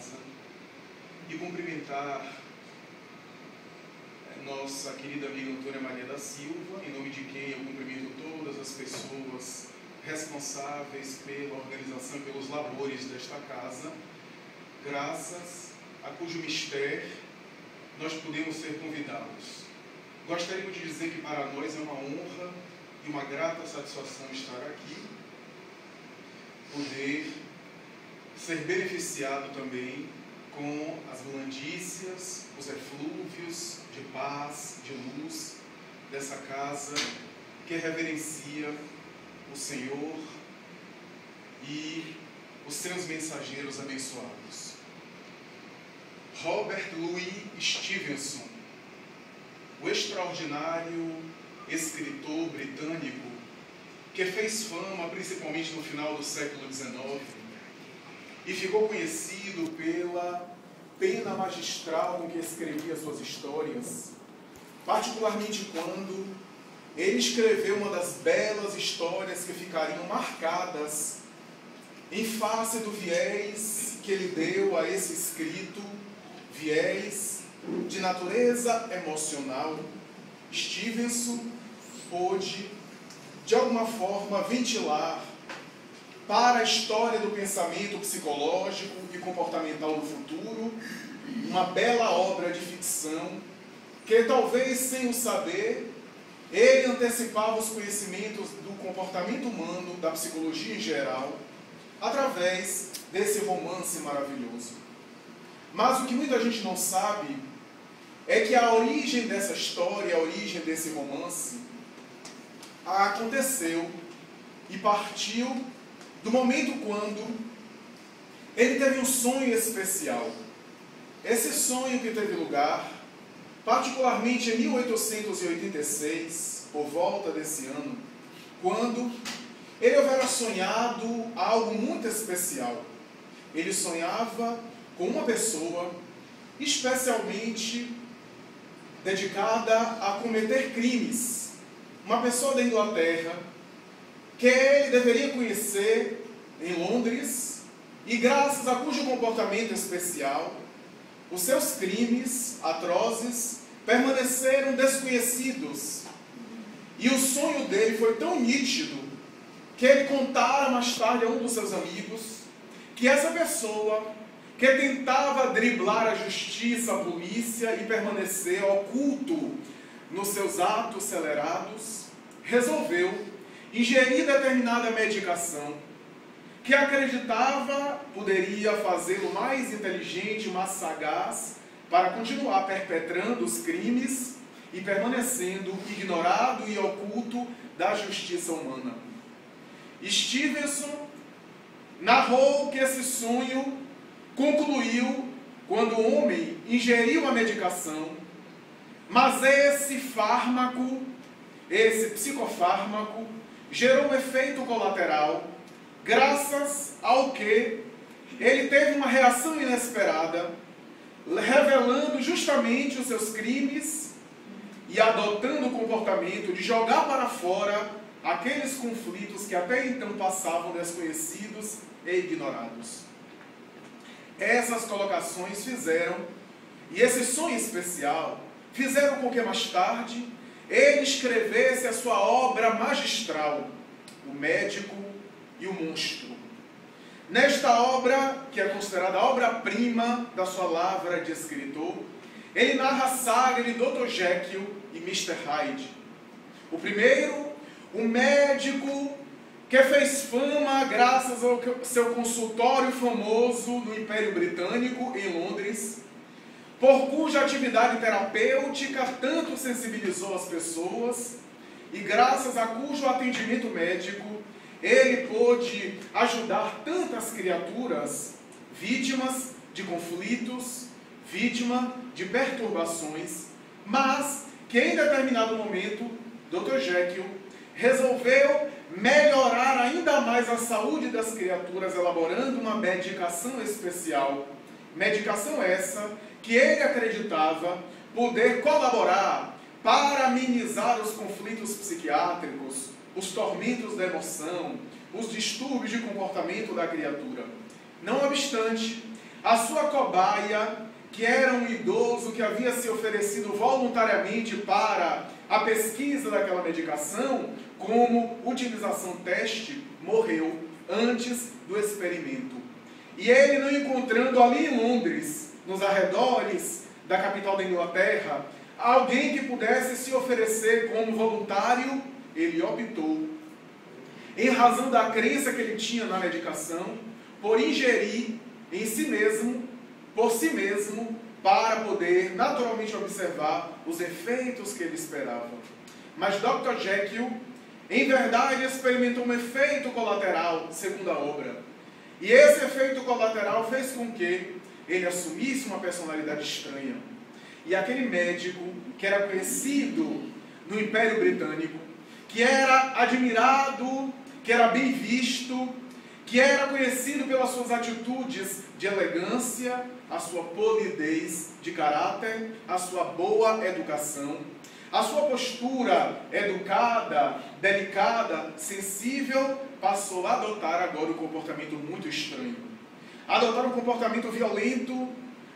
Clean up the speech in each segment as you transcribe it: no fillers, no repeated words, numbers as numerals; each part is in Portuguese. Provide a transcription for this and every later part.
casa e cumprimentar nossa querida amiga Antônia Maria da Silva, em nome de quem eu cumprimento todas as pessoas responsáveis pela organização e pelos labores desta casa, graças a cujo mistério nós podemos ser convidados. Gostaria de dizer que para nós é uma honra e uma grata satisfação estar aqui, poder ser beneficiado também com as blandícias, os eflúvios de paz, de luz dessa casa que reverencia o Senhor e os seus mensageiros abençoados. Robert Louis Stevenson, o extraordinário escritor britânico que fez fama principalmente no final do século XIX e ficou conhecido pela pena magistral com que escrevia suas histórias, particularmente quando ele escreveu uma das belas histórias que ficariam marcadas em face do viés que ele deu a esse escrito, viés de natureza emocional. Stevenson pôde, de alguma forma, ventilar para a história do pensamento psicológico e comportamental do futuro uma bela obra de ficção que, talvez sem o saber, ele antecipava os conhecimentos do comportamento humano, da psicologia em geral, através desse romance maravilhoso. Mas o que muita gente não sabe é que a origem dessa história, a origem desse romance, aconteceu e partiu do momento quando ele teve um sonho especial. Esse sonho que teve lugar, particularmente em 1886, por volta desse ano, quando ele houvera sonhado algo muito especial. Ele sonhava com uma pessoa especialmente dedicada a cometer crimes. Uma pessoa da Inglaterra que ele deveria conhecer em Londres e graças a cujo comportamento especial, os seus crimes atrozes permaneceram desconhecidos. E o sonho dele foi tão nítido que ele contara mais tarde a um dos seus amigos que essa pessoa que tentava driblar a justiça, a polícia e permanecer oculto nos seus atos acelerados, resolveu ingerir determinada medicação que acreditava poderia fazê-lo mais inteligente, mais sagaz, para continuar perpetrando os crimes e permanecendo ignorado e oculto da justiça humana. Stevenson narrou que esse sonho concluiu quando o homem ingeriu a medicação, mas esse fármaco, esse psicofármaco, gerou um efeito colateral, graças ao que ele teve uma reação inesperada, revelando justamente os seus crimes e adotando o comportamento de jogar para fora aqueles conflitos que até então passavam desconhecidos e ignorados. Essas colocações fizeram, e esse sonho especial, fizeram com que mais tarde ele escrevesse a sua obra magistral, O Médico e o Monstro. Nesta obra, que é considerada a obra-prima da sua lavra de escritor, ele narra a saga de Dr. Jekyll e Mr. Hyde. O primeiro, um médico que fez fama graças ao seu consultório famoso no Império Britânico, em Londres, por cuja atividade terapêutica tanto sensibilizou as pessoas e graças a cujo atendimento médico ele pôde ajudar tantas criaturas vítimas de conflitos, vítimas de perturbações, mas que em determinado momento, Dr. Jekyll resolveu melhorar ainda mais a saúde das criaturas, elaborando uma medicação especial. Medicação essa que ele acreditava poder colaborar para amenizar os conflitos psiquiátricos, os tormentos da emoção, os distúrbios de comportamento da criatura. Não obstante, a sua cobaia, que era um idoso que havia se oferecido voluntariamente para a pesquisa daquela medicação, como utilização teste, morreu antes do experimento. E ele, não encontrando ali em Londres, nos arredores da capital da Inglaterra, alguém que pudesse se oferecer como voluntário, ele optou, em razão da crença que ele tinha na medicação, por ingerir em si mesmo, por si mesmo, para poder naturalmente observar os efeitos que ele esperava. Mas Dr. Jekyll, em verdade, experimentou um efeito colateral, segundo a obra. E esse efeito colateral fez com que ele assumisse uma personalidade estranha. E aquele médico, que era conhecido no Império Britânico, que era admirado, que era bem visto, que era conhecido pelas suas atitudes de elegância, a sua polidez de caráter, a sua boa educação, a sua postura educada, delicada, sensível, passou a adotar agora um comportamento muito estranho. Adotar um comportamento violento,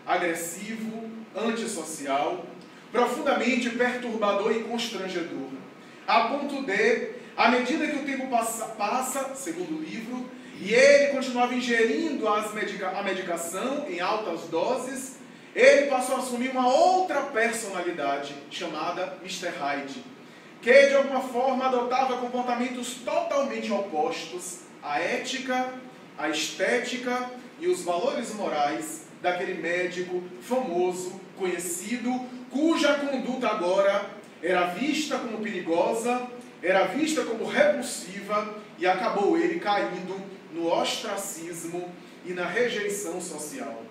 agressivo, antissocial, profundamente perturbador e constrangedor. A ponto de, à medida que o tempo passa, segundo o livro, e ele continuava ingerindo a medicação em altas doses, ele passou a assumir uma outra personalidade, chamada Mr. Hyde, que de alguma forma adotava comportamentos totalmente opostos à ética, à estética e os valores morais daquele médico famoso, conhecido, cuja conduta agora era vista como perigosa, era vista como repulsiva, e acabou ele caindo no ostracismo e na rejeição social.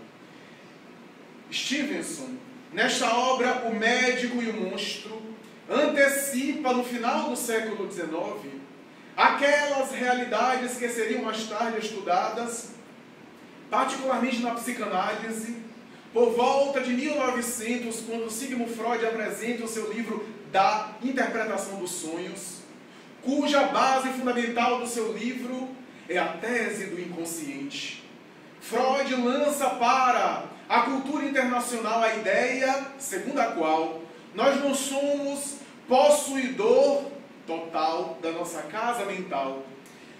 Stevenson, nesta obra, O Médico e o Monstro, antecipa no final do século XIX aquelas realidades que seriam mais tarde estudadas, particularmente na psicanálise, por volta de 1900, quando Sigmund Freud apresenta o seu livro da interpretação dos sonhos, cuja base fundamental do seu livro é a tese do inconsciente. Freud lança para a cultura internacional a ideia segundo a qual nós não somos possuidor total da nossa casa mental.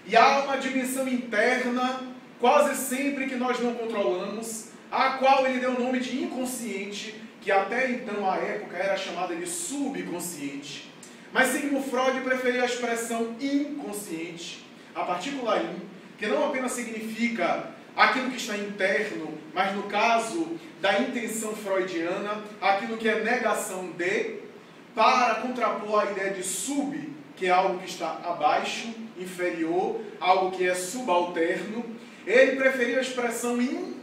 E há uma dimensão interna, quase sempre que nós não controlamos, a qual ele deu o nome de inconsciente, que até então, à época, era chamada de subconsciente. Mas Sigmund Freud preferia a expressão inconsciente, a partícula in, que não apenas significa aquilo que está interno, mas no caso da intenção freudiana, aquilo que é negação de, para contrapor a ideia de sub, que é algo que está abaixo, inferior, algo que é subalterno. Ele preferia a expressão in,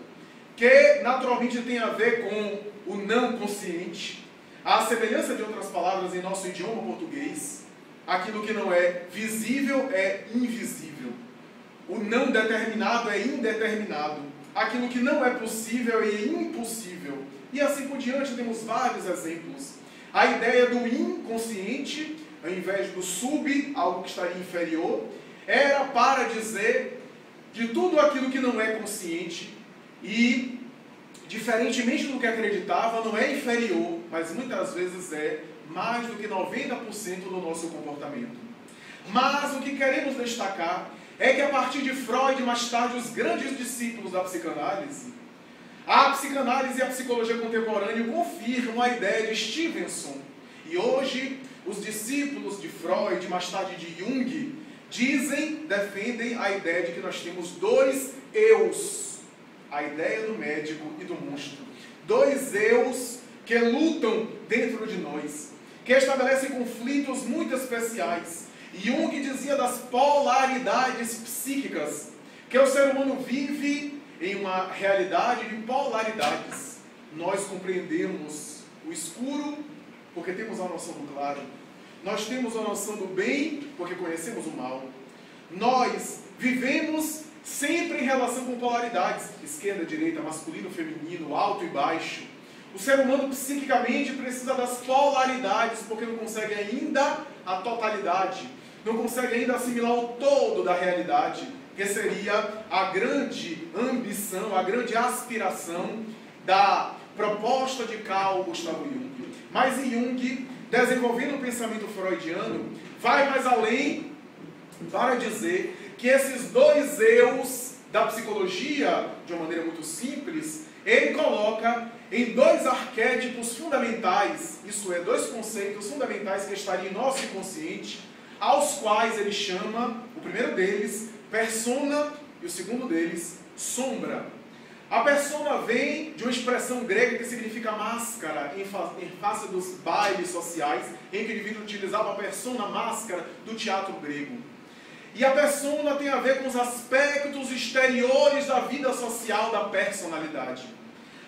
que naturalmente tem a ver com o não consciente, à semelhança de outras palavras em nosso idioma português, aquilo que não é visível é invisível, o não determinado é indeterminado, aquilo que não é possível é impossível, e assim por diante. Temos vários exemplos. A ideia do inconsciente, ao invés do sub, algo que estaria inferior, era para dizer de tudo aquilo que não é consciente e, diferentemente do que acreditava, não é inferior, mas muitas vezes é mais do que 90% do nosso comportamento. Mas o que queremos destacar é que a partir de Freud, mais tarde, os grandes discípulos da psicanálise, a psicanálise e a psicologia contemporânea confirmam a ideia de Stevenson. E hoje, os discípulos de Freud, mais tarde de Jung, defendem a ideia de que nós temos dois eus, a ideia do médico e do monstro. Dois eus que lutam dentro de nós, que estabelecem conflitos muito especiais. Jung dizia das polaridades psíquicas, que o ser humano vive em uma realidade de polaridades. Nós compreendemos o escuro porque temos a noção do claro. Nós temos a noção do bem porque conhecemos o mal. Nós vivemos sempre em relação com polaridades, esquerda, direita, masculino, feminino, alto e baixo. O ser humano psiquicamente precisa das polaridades porque não consegue ainda a totalidade, não consegue ainda assimilar o todo da realidade. que seria a grande ambição, a grande aspiração da proposta de Carl Gustav Jung. Mas Jung, desenvolvendo o pensamento freudiano, vai mais além para dizer que esses dois eus da psicologia, de uma maneira muito simples, ele coloca em dois arquétipos fundamentais, isso é, dois conceitos fundamentais que estariam em nosso inconsciente, aos quais ele chama, o primeiro deles, persona, e o segundo deles, sombra. A persona vem de uma expressão grega que significa máscara, em face dos bailes sociais, em que o indivíduo utilizava a persona máscara do teatro grego. E a persona tem a ver com os aspectos exteriores da vida social da personalidade.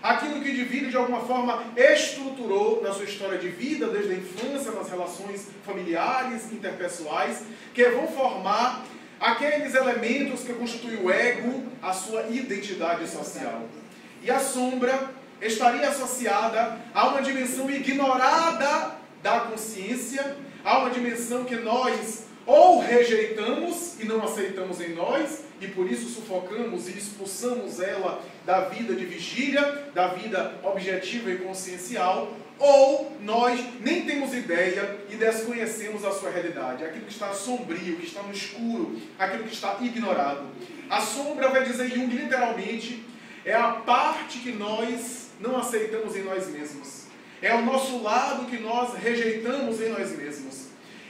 Aquilo que o indivíduo, de alguma forma, estruturou na sua história de vida, desde a infância, nas relações familiares, interpessoais, que vão formar aqueles elementos que constituem o ego, a sua identidade social. E a sombra estaria associada a uma dimensão ignorada da consciência, a uma dimensão que nós ou rejeitamos e não aceitamos em nós, e por isso sufocamos e expulsamos ela da vida de vigília, da vida objetiva e consciencial, ou nós nem temos ideia e desconhecemos a sua realidade, aquilo que está sombrio, que está no escuro, aquilo que está ignorado. A sombra, vai dizer Jung literalmente, é a parte que nós não aceitamos em nós mesmos. É o nosso lado que nós rejeitamos em nós mesmos.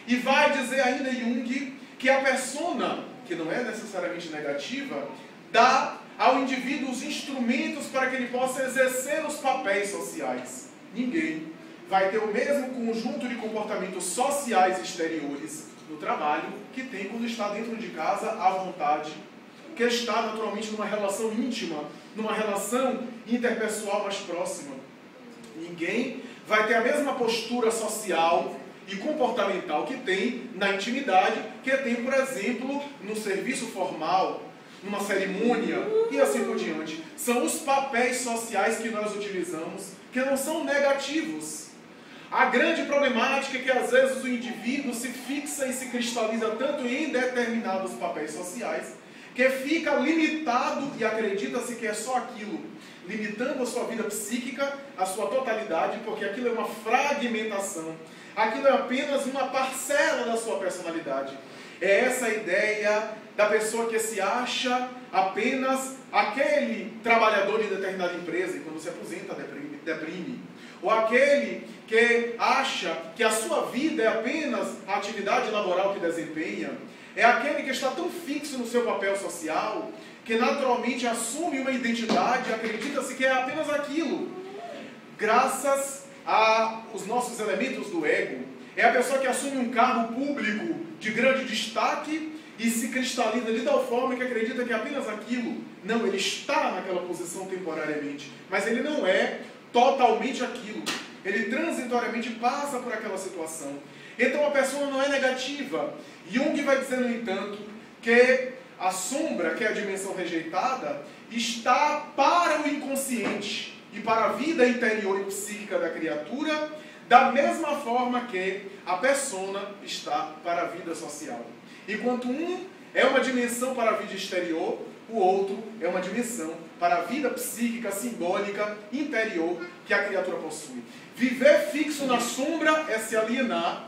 E vai dizer ainda Jung que a persona, que não é necessariamente negativa, dá ao indivíduo os instrumentos para que ele possa exercer os papéis sociais. Ninguém vai ter o mesmo conjunto de comportamentos sociais exteriores no trabalho que tem quando está dentro de casa à vontade, que está naturalmente numa relação íntima, numa relação interpessoal mais próxima. Ninguém vai ter a mesma postura social e comportamental que tem na intimidade, que tem, por exemplo, no serviço formal, numa cerimônia e assim por diante. São os papéis sociais que nós utilizamos, que não são negativos. A grande problemática é que às vezes o indivíduo se fixa e se cristaliza tanto em determinados papéis sociais, que fica limitado e acredita-se que é só aquilo, limitando a sua vida psíquica, a sua totalidade, porque aquilo é uma fragmentação. Aquilo é apenas uma parcela da sua personalidade. É essa a ideia da pessoa que se acha apenas aquele trabalhador de determinada empresa e quando se aposenta deprime. Ou aquele que acha que a sua vida é apenas a atividade laboral que desempenha. É aquele que está tão fixo no seu papel social que naturalmente assume uma identidade e acredita-se que é apenas aquilo. Graças aos nossos elementos do ego, é a pessoa que assume um cargo público de grande destaque e se cristaliza de tal forma que acredita que é apenas aquilo. Não, ele está naquela posição temporariamente, mas ele não é totalmente aquilo. Ele transitoriamente passa por aquela situação. Então a pessoa não é negativa. Jung vai dizer, no entanto, que a sombra, que é a dimensão rejeitada, está para o inconsciente e para a vida interior e psíquica da criatura, da mesma forma que a persona está para a vida social. Enquanto um é uma dimensão para a vida exterior, o outro é uma dimensão para a vida psíquica, simbólica, interior que a criatura possui. Viver fixo na sombra é se alienar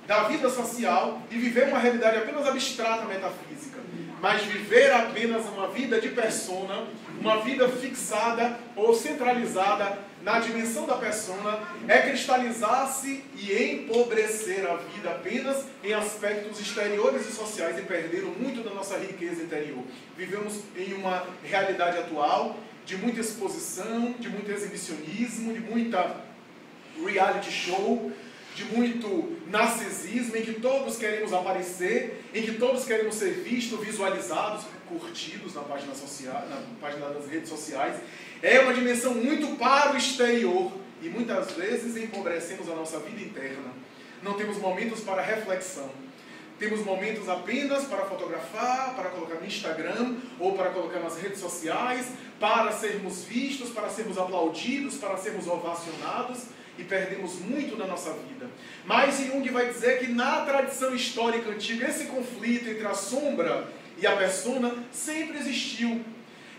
da vida social e viver uma realidade apenas abstrata, metafísica. Mas viver apenas uma vida de persona, uma vida fixada ou centralizada na dimensão da persona, é cristalizar-se e empobrecer a vida apenas em aspectos exteriores e sociais e perder muito da nossa riqueza interior. Vivemos em uma realidade atual de muita exposição, de muito exibicionismo, de muita reality show, de muito narcisismo, em que todos queremos aparecer, em que todos queremos ser vistos, visualizados, curtidos na página das redes sociais. É uma dimensão muito para o exterior e muitas vezes empobrecemos a nossa vida interna. Não temos momentos para reflexão. Temos momentos apenas para fotografar, para colocar no Instagram ou para colocar nas redes sociais, para sermos vistos, para sermos aplaudidos, para sermos ovacionados. e perdemos muito na nossa vida. Mas Jung vai dizer que na tradição histórica antiga, esse conflito entre a sombra e a persona sempre existiu.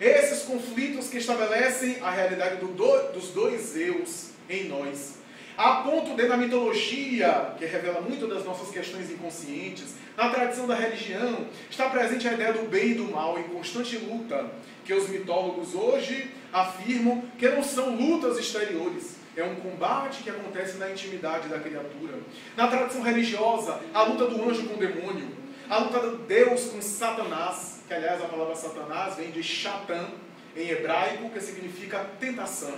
Esses conflitos que estabelecem a realidade dos dois eus em nós. A ponto de, na mitologia, que revela muito das nossas questões inconscientes, na tradição da religião, está presente a ideia do bem e do mal em constante luta, que os mitólogos hoje afirmam que não são lutas exteriores, é um combate que acontece na intimidade da criatura. Na tradição religiosa, a luta do anjo com o demônio, a luta de Deus com Satanás, que aliás a palavra Satanás vem de Shatan, em hebraico, que significa tentação.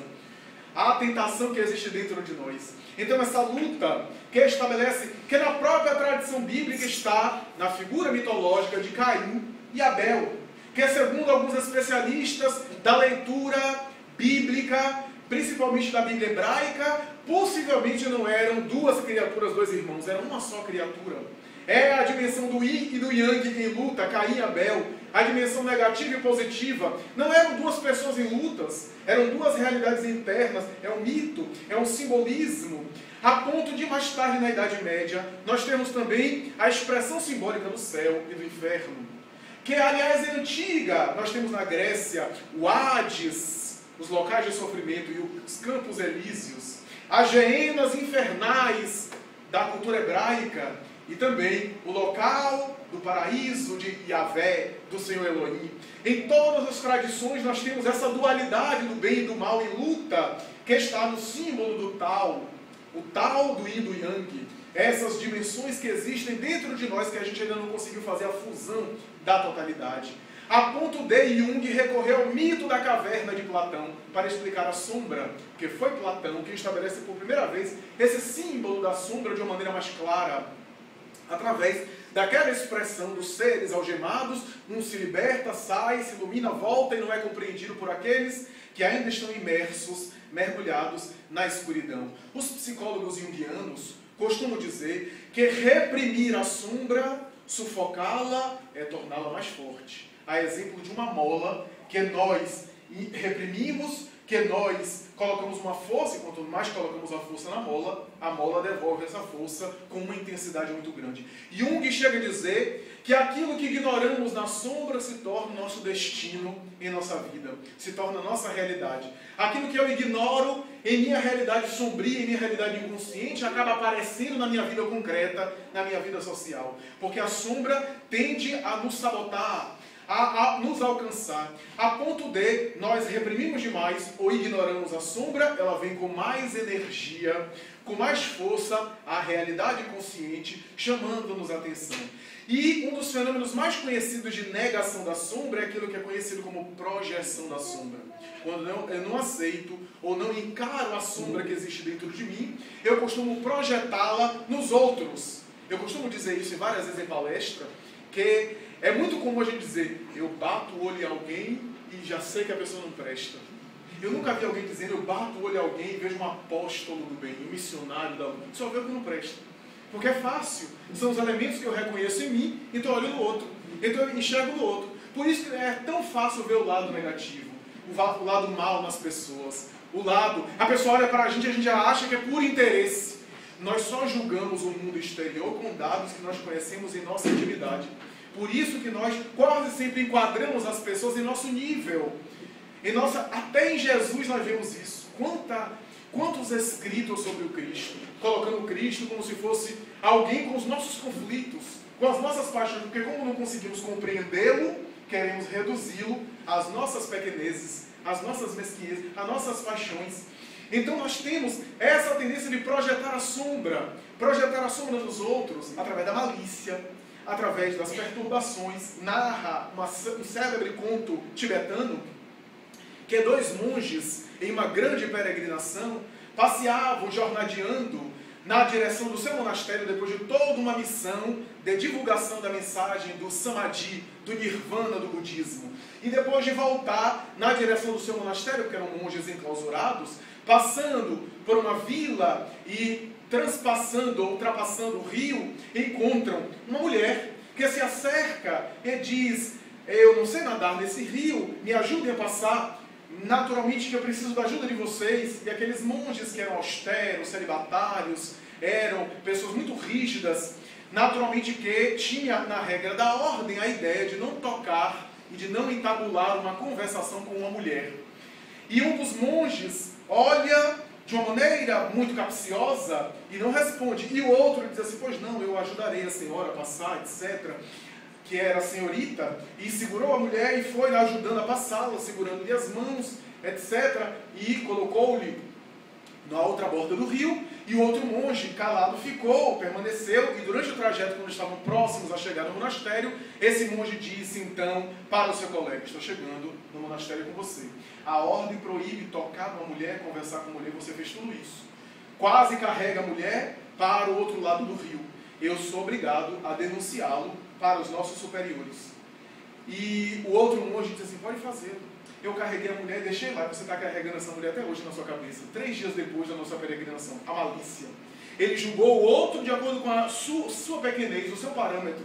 A tentação que existe dentro de nós. Então essa luta que estabelece que na própria tradição bíblica está na figura mitológica de Caim e Abel, que segundo alguns especialistas da leitura bíblica, principalmente da Bíblia hebraica, possivelmente não eram duas criaturas, dois irmãos, era uma só criatura. É a dimensão do yin e do yang em luta, Caim e Abel. A dimensão negativa e positiva. Não eram duas pessoas em lutas, eram duas realidades internas. É um mito, é um simbolismo. A ponto de mais tarde, na Idade Média, nós temos também a expressão simbólica do céu e do inferno, que aliás é antiga. Nós temos na Grécia o Hades, os locais de sofrimento, e os campos elíseos, as geenas infernais da cultura hebraica, e também o local do paraíso de Yahvé, do Senhor Elohim. Em todas as tradições nós temos essa dualidade do bem e do mal em luta, que está no símbolo do Tao, o Tao do Yin e do Yang. Essas dimensões que existem dentro de nós, que a gente ainda não conseguiu fazer a fusão da totalidade. A ponto de Jung recorrer ao mito da caverna de Platão para explicar a sombra, porque foi Platão que estabelece por primeira vez esse símbolo da sombra de uma maneira mais clara, através daquela expressão dos seres algemados, um se liberta, sai, se ilumina, volta e não é compreendido por aqueles que ainda estão imersos, mergulhados na escuridão. Os psicólogos junguianos costumam dizer que reprimir a sombra, sufocá-la, é torná-la mais forte. A exemplo de uma mola que nós reprimimos, que nós colocamos uma força, e quanto mais colocamos a força na mola, a mola devolve essa força com uma intensidade muito grande. Jung chega a dizer que aquilo que ignoramos na sombra se torna o nosso destino em nossa vida, se torna a nossa realidade. Aquilo que eu ignoro em minha realidade sombria, em minha realidade inconsciente, acaba aparecendo na minha vida concreta, na minha vida social. Porque a sombra tende a nos sabotar, a nos alcançar, a ponto de nós reprimimos demais ou ignoramos a sombra, ela vem com mais energia, com mais força, a realidade consciente, chamando-nos a atenção. E um dos fenômenos mais conhecidos de negação da sombra é aquilo que é conhecido como projeção da sombra. Quando eu não aceito ou não encaro a sombra que existe dentro de mim, eu costumo projetá-la nos outros. Eu costumo dizer isso várias vezes em palestra, que é muito comum a gente dizer, eu bato o olho em alguém e já sei que a pessoa não presta. Eu nunca vi alguém dizendo, eu bato o olho em alguém e vejo um apóstolo do bem, um missionário da luz. Só vê o que não presta. Porque é fácil. São os elementos que eu reconheço em mim, então eu olho no outro. Então eu enxergo no outro. Por isso que é tão fácil ver o lado negativo, o lado mal nas pessoas. A pessoa olha para a gente já acha que é por interesse. Nós só julgamos o mundo exterior com dados que nós conhecemos em nossa intimidade. Por isso que nós quase sempre enquadramos as pessoas em nosso nível. Até em Jesus nós vemos isso. Quantos escritos sobre o Cristo, colocando o Cristo como se fosse alguém com os nossos conflitos, com as nossas paixões, porque como não conseguimos compreendê-lo, queremos reduzi-lo às nossas pequenezes, às nossas mesquinhezas, às nossas paixões. Então nós temos essa tendência de projetar a sombra dos outros através da malícia, através das perturbações. Narra um célebre conto tibetano que dois monges, em uma grande peregrinação, passeavam jornadeando na direção do seu monastério depois de toda uma missão de divulgação da mensagem do Samadhi, do Nirvana do budismo. E depois de voltar na direção do seu monastério, porque eram monges enclausurados, passando por uma vila e ultrapassando o rio, encontram uma mulher que se acerca e diz, eu não sei nadar nesse rio, me ajudem a passar. naturalmente que eu preciso da ajuda de vocês, e aqueles monges que eram austeros, celibatários, eram pessoas muito rígidas, naturalmente que tinha na regra da ordem a ideia de não tocar e de não entabular uma conversação com uma mulher. E um dos monges olha de uma maneira muito capciosa e não responde. E o outro diz assim, pois não, eu ajudarei a senhora a passar, etc., que era a senhorita, e segurou a mulher e foi lá ajudando a passá-la, segurando-lhe as mãos, etc., e colocou-lhe na outra borda do rio, e o outro monge, calado, ficou, permaneceu, e durante o trajeto, quando estavam próximos a chegar no monastério, esse monge disse, então, para o seu colega, estou chegando no monastério com você. A ordem proíbe tocar numa mulher, conversar com uma mulher, você fez tudo isso. Quase carrega a mulher para o outro lado do rio. Eu sou obrigado a denunciá-lo para os nossos superiores. E o outro monge disse assim, pode fazê-lo. Eu carreguei a mulher e deixei lá. Você está carregando essa mulher até hoje na sua cabeça. 3 dias depois da nossa peregrinação. A malícia. Ele julgou o outro de acordo com a sua pequenez, o seu parâmetro.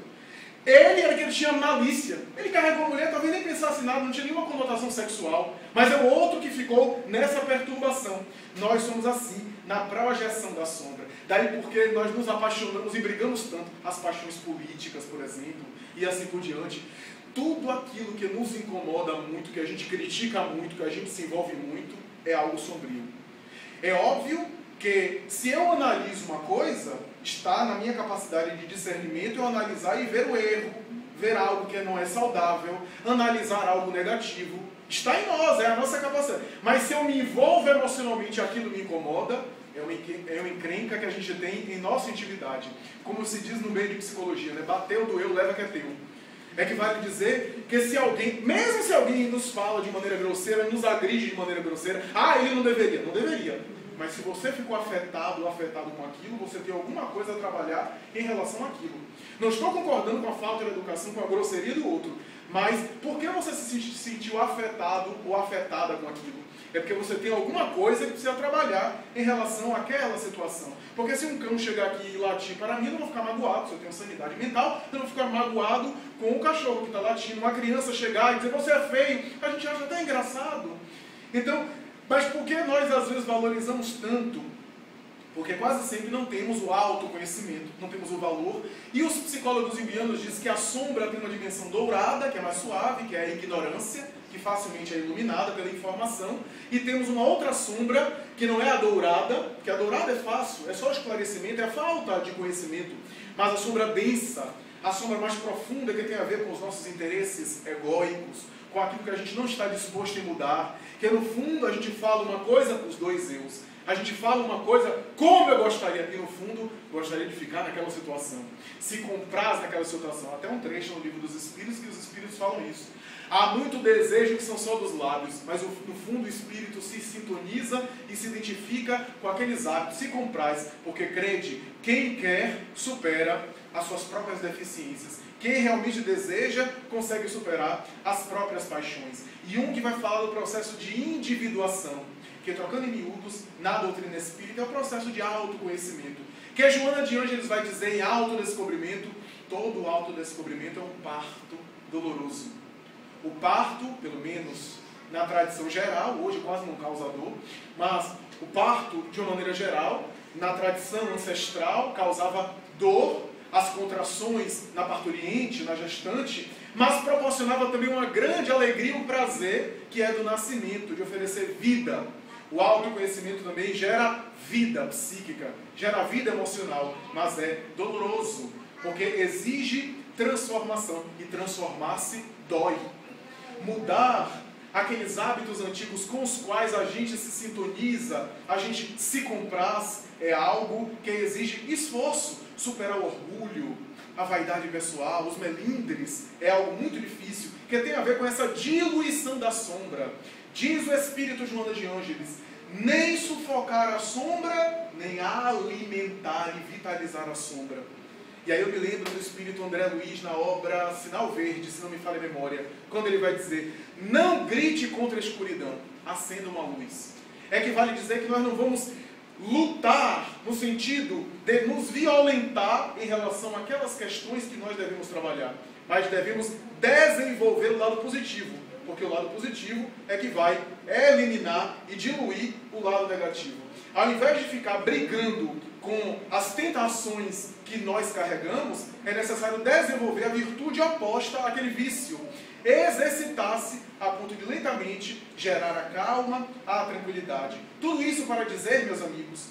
Ele era que ele tinha malícia. Ele carregou a mulher, talvez nem pensasse nada, não tinha nenhuma conotação sexual. Mas é o outro que ficou nessa perturbação. Nós somos assim, na projeção da sombra. Daí porque nós nos apaixonamos e brigamos tanto. As paixões políticas, por exemplo, e assim por diante. Tudo aquilo que nos incomoda muito, que a gente critica muito, que a gente se envolve muito, é algo sombrio. É óbvio que se eu analiso uma coisa, está na minha capacidade de discernimento eu analisar e ver o erro, ver algo que não é saudável, analisar algo negativo. Está em nós, é a nossa capacidade. Mas se eu me envolvo emocionalmente e aquilo me incomoda, é uma encrenca que a gente tem em nossa intimidade. Como se diz no meio de psicologia, né? Bateu, doeu, leva que é teu. É que vale dizer que se alguém, mesmo se alguém nos fala de maneira grosseira, nos agride de maneira grosseira, ele não deveria. Não deveria. Mas se você ficou afetado ou afetado com aquilo, você tem alguma coisa a trabalhar em relação àquilo. Não estou concordando com a falta de educação, com a grosseria do outro. Mas por que você se sentiu afetado ou afetada com aquilo? É porque você tem alguma coisa que precisa trabalhar em relação àquela situação. Porque se um cão chegar aqui e latir para mim, eu não vou ficar magoado. Se eu tenho sanidade mental, eu não vou ficar magoado com o cachorro que está latindo. Uma criança chegar e dizer, você é feio, a gente acha até engraçado. Então, mas por que nós às vezes valorizamos tanto? Porque quase sempre não temos o autoconhecimento, não temos o valor. E os psicólogos indianos dizem que a sombra tem uma dimensão dourada, que é mais suave, que é a ignorância, que facilmente é iluminada pela informação. E temos uma outra sombra, que não é a dourada, porque a dourada é fácil, é só esclarecimento, é a falta de conhecimento. Mas a sombra densa, a sombra mais profunda, que tem a ver com os nossos interesses egóicos, com aquilo que a gente não está disposto em mudar, que no fundo a gente fala uma coisa para os 2 eus. A gente fala uma coisa como eu gostaria, e no fundo gostaria de ficar naquela situação. Se compraz naquela situação. Até um trecho no livro dos Espíritos que os Espíritos falam isso. Há muito desejo que são só dos lábios, mas no fundo o Espírito se sintoniza e se identifica com aqueles hábitos, se compraz, porque crede, quem quer supera as suas próprias deficiências. Quem realmente deseja consegue superar as próprias paixões. E um que vai falar do processo de individuação, que trocando em miúdos, na doutrina espírita, é o processo de autoconhecimento. Que a Joana de Ângeles vai dizer em autodescobrimento, todo autodescobrimento é um parto doloroso. O parto, pelo menos na tradição geral, hoje quase não causa dor, mas o parto, de uma maneira geral, na tradição ancestral, causava dor, as contrações na parturiente, na gestante, mas proporcionava também uma grande alegria, um prazer, que é do nascimento, de oferecer vida. O autoconhecimento também gera vida psíquica, gera vida emocional, mas é doloroso, porque exige transformação, e transformar-se dói. Mudar aqueles hábitos antigos com os quais a gente se sintoniza, a gente se compraz, é algo que exige esforço. Superar o orgulho, a vaidade pessoal, os melindres, é algo muito difícil, que tem a ver com essa diluição da sombra. Diz o Espírito Joana de Ângeles, nem sufocar a sombra, nem alimentar e vitalizar a sombra. E aí eu me lembro do Espírito André Luiz na obra Sinal Verde, se não me falha a memória, quando ele vai dizer, não grite contra a escuridão, acenda uma luz. É que vale dizer que nós não vamos lutar no sentido de nos violentar em relação àquelas questões que nós devemos trabalhar, mas devemos desenvolver o lado positivo. porque o lado positivo é que vai eliminar e diluir o lado negativo. Ao invés de ficar brigando com as tentações que nós carregamos, é necessário desenvolver a virtude oposta àquele vício. Exercitar-se a ponto de lentamente gerar a calma, a tranquilidade. Tudo isso para dizer, meus amigos,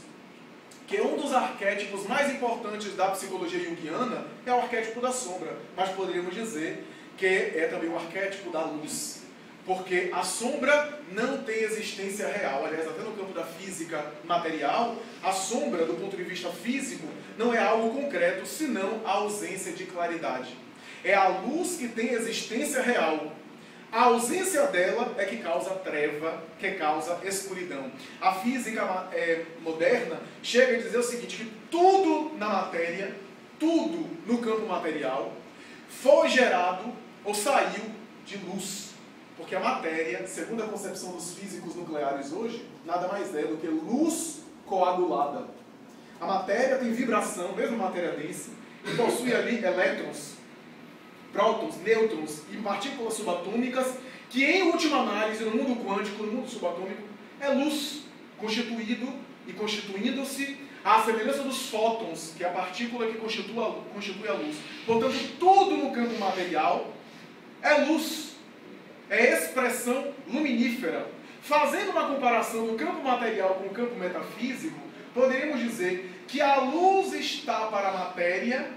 que um dos arquétipos mais importantes da psicologia junguiana é o arquétipo da sombra, mas poderíamos dizer que é também o arquétipo da luz, porque a sombra não tem existência real. Aliás, até no campo da física material, a sombra, do ponto de vista físico, não é algo concreto, senão a ausência de claridade. É a luz que tem existência real. A ausência dela é que causa treva, que causa escuridão. A física moderna chega a dizer o seguinte, que tudo na matéria, tudo no campo material, foi gerado ou saiu de luz. Porque a matéria, segundo a concepção dos físicos nucleares hoje, nada mais é do que luz coagulada. A matéria tem vibração, mesmo a matéria densa, e possui ali elétrons, prótons, nêutrons e partículas subatômicas, que em última análise, no mundo quântico, no mundo subatômico, é luz, constituído e constituindo-se à semelhança dos fótons, que é a partícula que constitui a luz. Portanto, tudo no campo material é luz, é expressão luminífera. Fazendo uma comparação do campo material com o campo metafísico, poderíamos dizer que a luz está para a matéria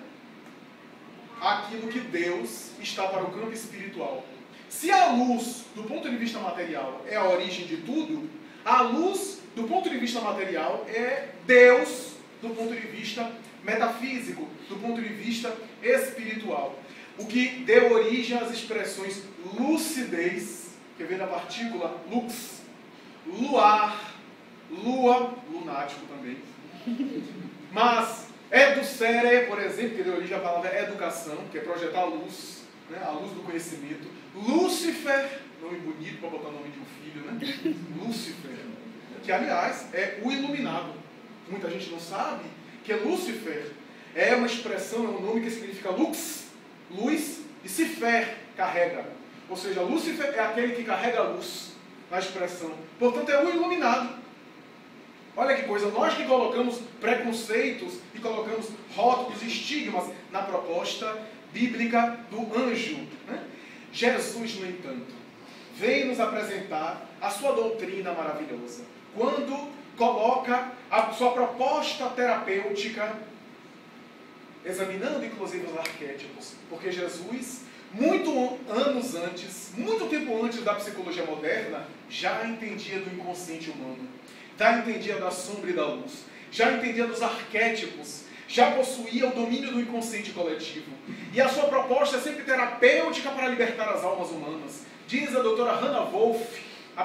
aquilo que Deus está para o campo espiritual. Se a luz, do ponto de vista material, é a origem de tudo, a luz, do ponto de vista material, é Deus, do ponto de vista metafísico, do ponto de vista espiritual. O que deu origem às expressões lucidez, que vem da partícula lux, luar, lua, lunático também. Mas educere, por exemplo, que deu origem à palavra educação, que é projetar a luz, né, a luz do conhecimento. Lúcifer, nome bonito para botar o nome de um filho, né? Lúcifer, que aliás é o iluminado. Muita gente não sabe que Lúcifer é uma expressão, é um nome que significa lux, luz, e cifer, carrega. Ou seja, Lúcifer é aquele que carrega a luz na expressão. Portanto, é o iluminado. Olha que coisa, nós que colocamos preconceitos e colocamos rótulos, estigmas na proposta bíblica do anjo, né? Jesus, no entanto, vem nos apresentar a sua doutrina maravilhosa, quando coloca a sua proposta terapêutica, examinando inclusive os arquétipos, porque Jesus, muito tempo antes da psicologia moderna, já entendia do inconsciente humano, já entendia da sombra e da luz, já entendia dos arquétipos, já possuía o domínio do inconsciente coletivo. E a sua proposta é sempre terapêutica para libertar as almas humanas. Diz a doutora Hannah Wolff, a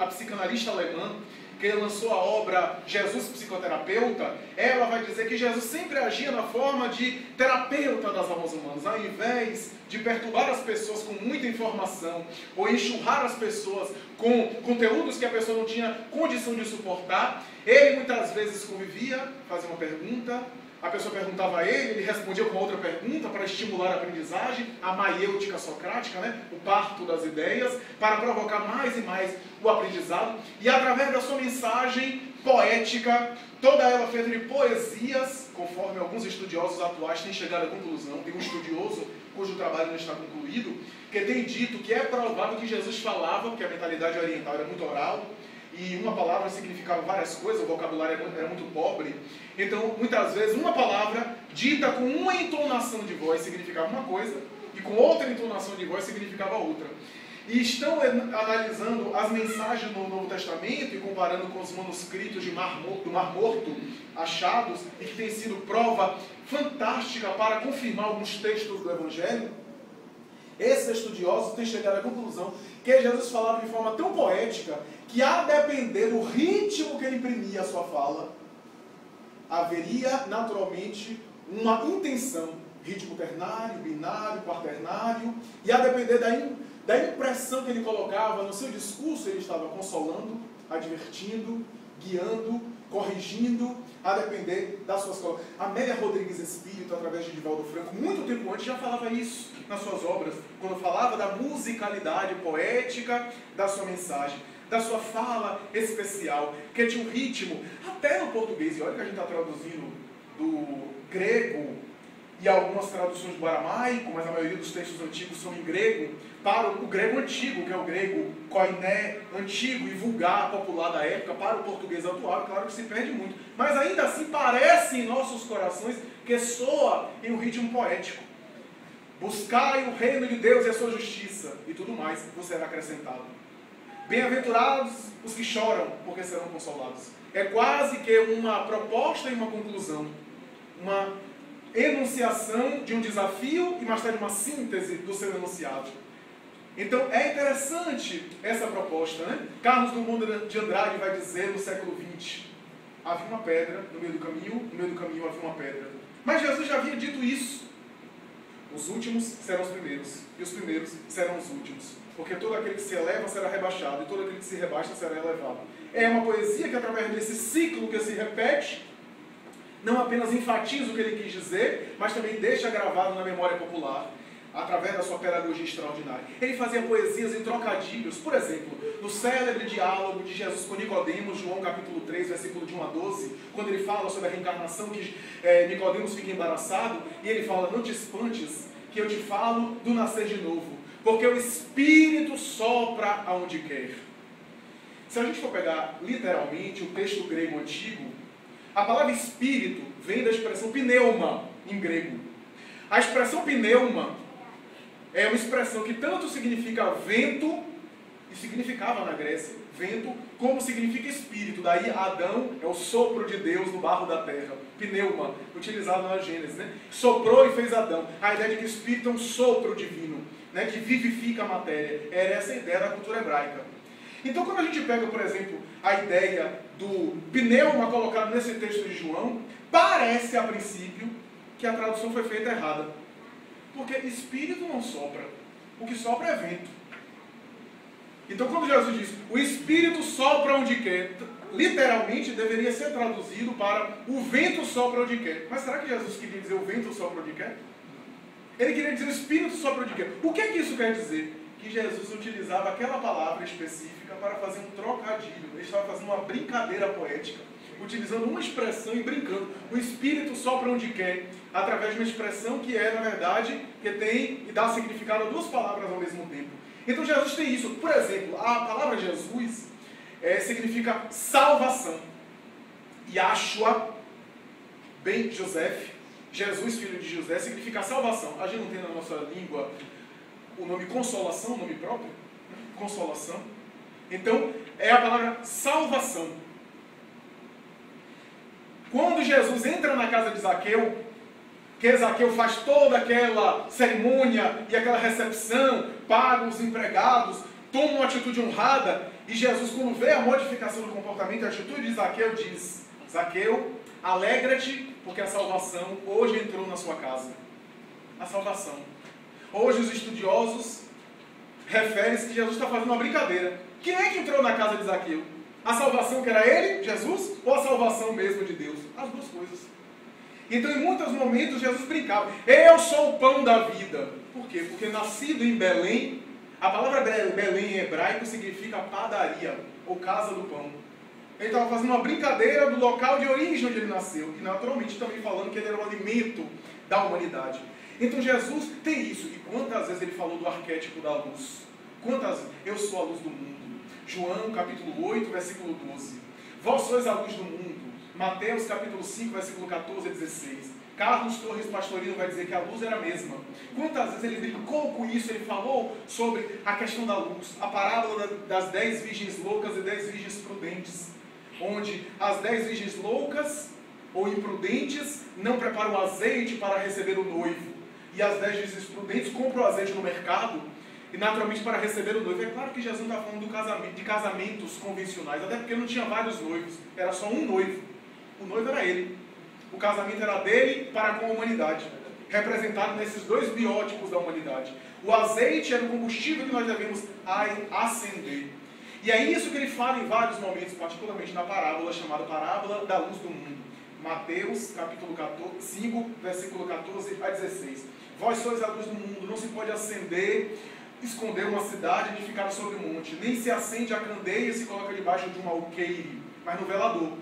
psicanalista alemã, que lançou a obra Jesus Psicoterapeuta, ela vai dizer que Jesus sempre agia na forma de terapeuta das almas humanas. Ao invés de perturbar as pessoas com muita informação, ou enxurrar as pessoas com conteúdos que a pessoa não tinha condição de suportar, ele muitas vezes convivia, fazia uma pergunta, a pessoa perguntava a ele respondia com outra pergunta para estimular a aprendizagem, a maiêutica socrática, né? O parto das ideias, para provocar mais e mais o aprendizado. E através da sua mensagem poética, toda ela feita de poesias, conforme alguns estudiosos atuais têm chegado à conclusão, tem um estudioso cujo trabalho não está concluído, que tem dito que é provável que Jesus falava, porque a mentalidade oriental era muito oral, e uma palavra significava várias coisas, o vocabulário era muito pobre. Então, muitas vezes, uma palavra dita com uma entonação de voz significava uma coisa, e com outra entonação de voz significava outra. E estão analisando as mensagens no Novo Testamento e comparando com os manuscritos do Mar Morto achados, e que tem sido prova fantástica para confirmar alguns textos do Evangelho. Esses estudiosos têm chegado à conclusão que Jesus falava de forma tão poética que, a depender do ritmo que ele imprimia a sua fala, haveria naturalmente uma intenção, ritmo ternário, binário, quaternário, e a depender da impressão que ele colocava no seu discurso, ele estava consolando, advertindo, guiando, corrigindo, a depender das suas colocações. Amélia Rodrigues Espírito, através de Divaldo Franco, muito tempo antes já falava isso nas suas obras, quando falava da musicalidade poética da sua mensagem, da sua fala especial, que tinha um ritmo, até no português, e olha que a gente está traduzindo do grego e algumas traduções do aramaico, mas a maioria dos textos antigos são em grego, para o grego antigo, que é o grego koiné, antigo e vulgar, popular da época, para o português atual, claro que se perde muito, mas ainda assim parece em nossos corações que soa em um ritmo poético. Buscai o reino de Deus e a sua justiça, e tudo mais vos será acrescentado. Bem-aventurados os que choram, porque serão consolados. É quase que uma proposta e uma conclusão, uma enunciação de um desafio e mais tarde uma síntese do seu enunciado. Então é interessante essa proposta, né? Carlos Drummond de Andrade vai dizer no século XX, havia uma pedra no meio do caminho havia uma pedra. Mas Jesus já havia dito isso. Os últimos serão os primeiros, e os primeiros serão os últimos. Porque todo aquele que se eleva será rebaixado, e todo aquele que se rebaixa será elevado. É uma poesia que, através desse ciclo que se repete, não apenas enfatiza o que ele quis dizer, mas também deixa gravado na memória popular, através da sua pedagogia extraordinária. Ele fazia poesias em trocadilhos. Por exemplo, no célebre diálogo de Jesus com Nicodemos, João capítulo 3, versículo de 1 a 12, quando ele fala sobre a reencarnação, que Nicodemos fica embaraçado, e ele fala, não te espantes, que eu te falo do nascer de novo, porque o Espírito sopra aonde quer. Se a gente for pegar literalmente o texto grego antigo, a palavra espírito vem da expressão pneuma, em grego. A expressão pneuma é uma expressão que tanto significa vento, e significava na Grécia, vento, como significa espírito. Daí Adão é o sopro de Deus no barro da terra. Pneuma, utilizado na Gênesis, né? Soprou e fez Adão. A ideia de que o espírito é um sopro divino, né? Que vivifica a matéria. Era essa a ideia da cultura hebraica. Então, quando a gente pega, por exemplo, a ideia do pneuma colocado nesse texto de João, parece, a princípio, que a tradução foi feita errada. Porque espírito não sopra. O que sopra é vento. Então, quando Jesus diz, o Espírito sopra onde quer, literalmente deveria ser traduzido para o vento sopra onde quer. Mas será que Jesus queria dizer o vento sopra onde quer? Ele queria dizer o Espírito sopra onde quer. O que é que isso quer dizer? Que Jesus utilizava aquela palavra específica para fazer um trocadilho. Ele estava fazendo uma brincadeira poética, utilizando uma expressão e brincando. O Espírito sopra onde quer, através de uma expressão que é, na verdade, que tem e dá significado a duas palavras ao mesmo tempo. Então Jesus tem isso. Por exemplo, a palavra Jesus significa salvação. Yahshua ben Joseph, Jesus, filho de José, significa salvação. A gente não tem na nossa língua o nome consolação, o nome próprio, né? Consolação. Então, é a palavra salvação. Quando Jesus entra na casa de Zaqueu, que Zaqueu faz toda aquela cerimônia e aquela recepção, paga os empregados, toma uma atitude honrada, e Jesus, quando vê a modificação do comportamento e a atitude de Zaqueu, diz, Zaqueu, alegra-te, porque a salvação hoje entrou na sua casa. A salvação. Hoje os estudiosos referem-se que Jesus está fazendo uma brincadeira. Quem é que entrou na casa de Zaqueu? A salvação que era ele, Jesus, ou a salvação mesmo de Deus? As duas coisas. Então, em muitos momentos, Jesus brincava. Eu sou o pão da vida. Por quê? Porque nascido em Belém, a palavra Belém em hebraico significa padaria, ou casa do pão. Ele estava fazendo uma brincadeira do local de origem onde ele nasceu, e naturalmente também falando que ele era o alimento da humanidade. Então Jesus tem isso. E quantas vezes ele falou do arquétipo da luz? Quantas vezes? Eu sou a luz do mundo. João capítulo 8, versículo 12. Vós sois a luz do mundo. Mateus capítulo 5, versículo 14 a 16. Carlos Torres Pastorino vai dizer que a luz era a mesma. Quantas vezes ele brincou com isso? Ele falou sobre a questão da luz. A parábola das 10 virgens loucas e 10 virgens prudentes. Onde as 10 virgens loucas ou imprudentes não preparam o azeite para receber o noivo. E as 10 virgens prudentes compram o azeite no mercado e naturalmente para receber o noivo. É claro que Jesus não está falando de casamentos convencionais, até porque não tinha vários noivos, era só um noivo. O noivo era ele. O casamento era dele para com a humanidade, representado nesses dois biótipos da humanidade. O azeite era o combustível que nós devemos acender. E é isso que ele fala em vários momentos, particularmente na parábola chamada Parábola da Luz do Mundo. Mateus, capítulo 5, versículo 14 a 16. Vós sois a luz do mundo, não se pode acender, esconder uma cidade edificada sobre um monte, nem se acende a candeia e se coloca debaixo de um alqueire, mas no velador,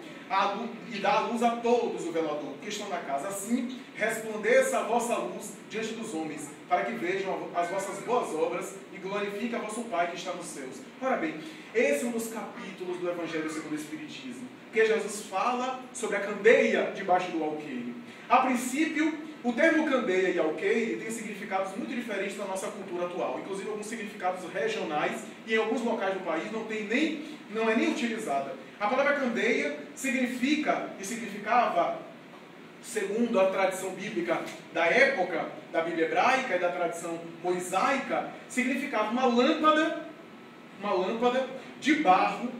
e dá a luz a todos o velador, que estão na casa. Assim, resplandeça a vossa luz diante dos homens, para que vejam as vossas boas obras e glorifiquem a vosso Pai que está nos céus. Ora bem, esse é um dos capítulos do Evangelho segundo o Espiritismo, que Jesus fala sobre a candeia debaixo do alqueire. A princípio, o termo candeia e alqueire tem significados muito diferentes da nossa cultura atual, inclusive alguns significados regionais, e em alguns locais do país não é nem utilizada. A palavra candeia significava, segundo a tradição bíblica da época da Bíblia hebraica e da tradição mosaica, significava uma lâmpada de barro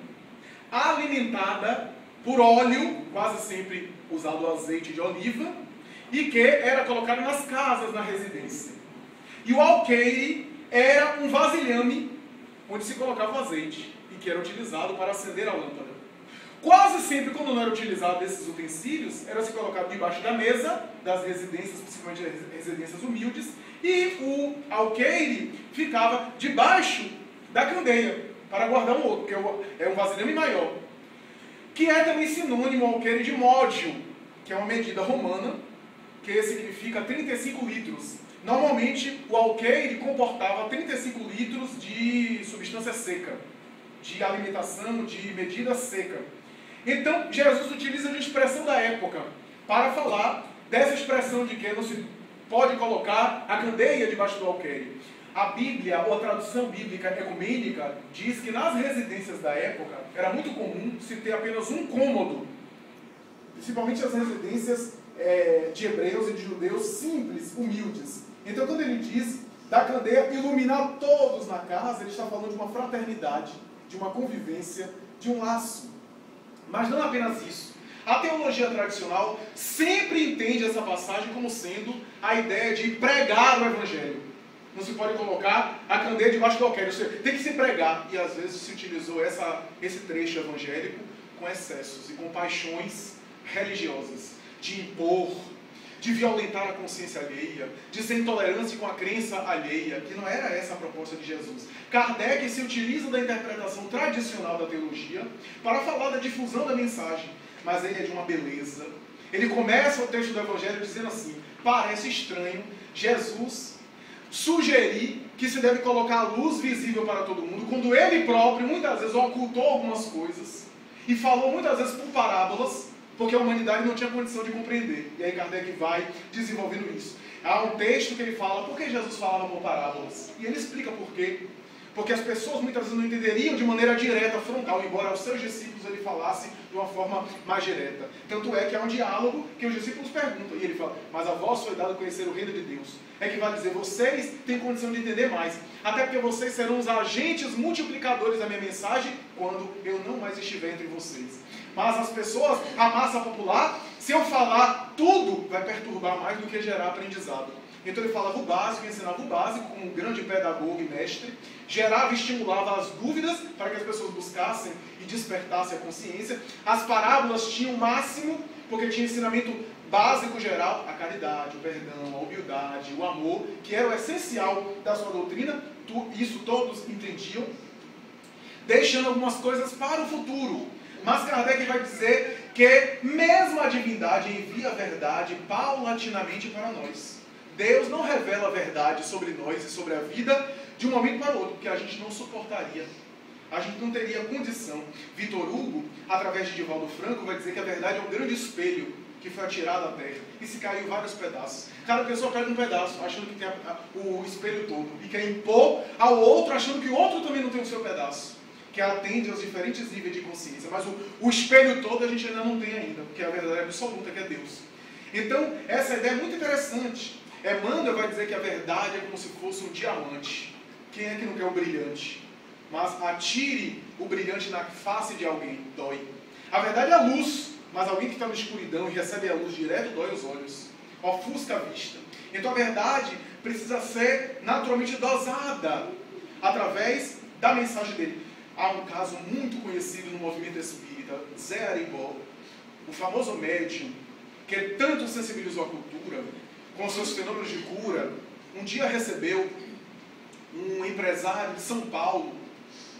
alimentada por óleo, quase sempre usado azeite de oliva, e que era colocado nas casas, na residência. E o alqueire era um vasilhame onde se colocava o azeite e que era utilizado para acender a lâmpada. Quase sempre, quando não era utilizado esses utensílios, era se colocado debaixo da mesa das residências, principalmente residências humildes, e o alqueire ficava debaixo da candeia para guardar um outro, que é um vasilhame maior, que é também sinônimo ao alqueire de módio, que é uma medida romana, que significa 35 litros. Normalmente, o alqueire comportava 35 litros de substância seca, de alimentação, de medida seca. Então, Jesus utiliza uma expressão da época para falar dessa expressão de que não se pode colocar a candeia debaixo do alqueire. A Bíblia, ou a tradução bíblica ecumênica, diz que nas residências da época era muito comum se ter apenas um cômodo, principalmente as residências de hebreus e de judeus simples, humildes. Então, quando ele diz da candeia iluminar todos na casa, ele está falando de uma fraternidade, de uma convivência, de um laço. Mas não apenas isso. A teologia tradicional sempre entende essa passagem como sendo a ideia de pregar o Evangelho. Não se pode colocar a candeia debaixo do alqueire, tem que se pregar. E às vezes se utilizou esse trecho evangélico com excessos e com paixões religiosas, de impor, de violentar a consciência alheia, de ser intolerante com a crença alheia, que não era essa a proposta de Jesus. Kardec se utiliza da interpretação tradicional da teologia para falar da difusão da mensagem, mas ele é de uma beleza. Ele começa o texto do Evangelho dizendo assim: parece estranho Jesus sugerir que se deve colocar a luz visível para todo mundo, quando ele próprio muitas vezes ocultou algumas coisas e falou muitas vezes por parábolas, porque a humanidade não tinha condição de compreender. E aí Kardec vai desenvolvendo isso. Há um texto que ele fala por que Jesus falava por parábolas. E ele explica por quê. Porque as pessoas muitas vezes não entenderiam de maneira direta, frontal, embora aos seus discípulos ele falasse de uma forma mais direta. Tanto é que há um diálogo que os discípulos perguntam, e ele fala: mas a vós foi dado conhecer o reino de Deus. É que vai dizer, vocês têm condição de entender mais. Até porque vocês serão os agentes multiplicadores da minha mensagem quando eu não mais estiver entre vocês. Mas as pessoas, a massa popular, se eu falar tudo, vai perturbar mais do que gerar aprendizado. Então ele falava o básico, ensinava o básico como um grande pedagogo e mestre, gerava e estimulava as dúvidas para que as pessoas buscassem e despertassem a consciência. As parábolas tinham o máximo, porque tinha ensinamento básico geral, a caridade, o perdão, a humildade, o amor, que era o essencial da sua doutrina. Isso todos entendiam, deixando algumas coisas para o futuro. Mas Kardec vai dizer que mesmo a divindade envia a verdade paulatinamente para nós. Deus não revela a verdade sobre nós e sobre a vida de um momento para o outro, porque a gente não suportaria. A gente não teria condição. Vitor Hugo, através de Divaldo Franco, vai dizer que a verdade é um grande espelho que foi atirado à terra e se caiu em vários pedaços. Cada pessoa cai num pedaço, achando que tem o espelho todo, e quer impor ao outro, achando que o outro também não tem o seu pedaço, que atende aos diferentes níveis de consciência. Mas o espelho todo a gente ainda não tem ainda, porque a verdade absoluta que é Deus. Então, essa ideia é muito interessante. Emmanuel vai dizer que a verdade é como se fosse um diamante. Quem é que não quer o brilhante? Mas atire o brilhante na face de alguém, dói. A verdade é a luz, mas alguém que está na escuridão e recebe a luz direto dói os olhos, ofusca a vista. Então a verdade precisa ser naturalmente dosada através da mensagem dele. Há um caso muito conhecido no movimento espírita, Zé Aribó, o famoso médium que tanto sensibilizou a cultura, com seus fenômenos de cura, um dia recebeu um empresário de São Paulo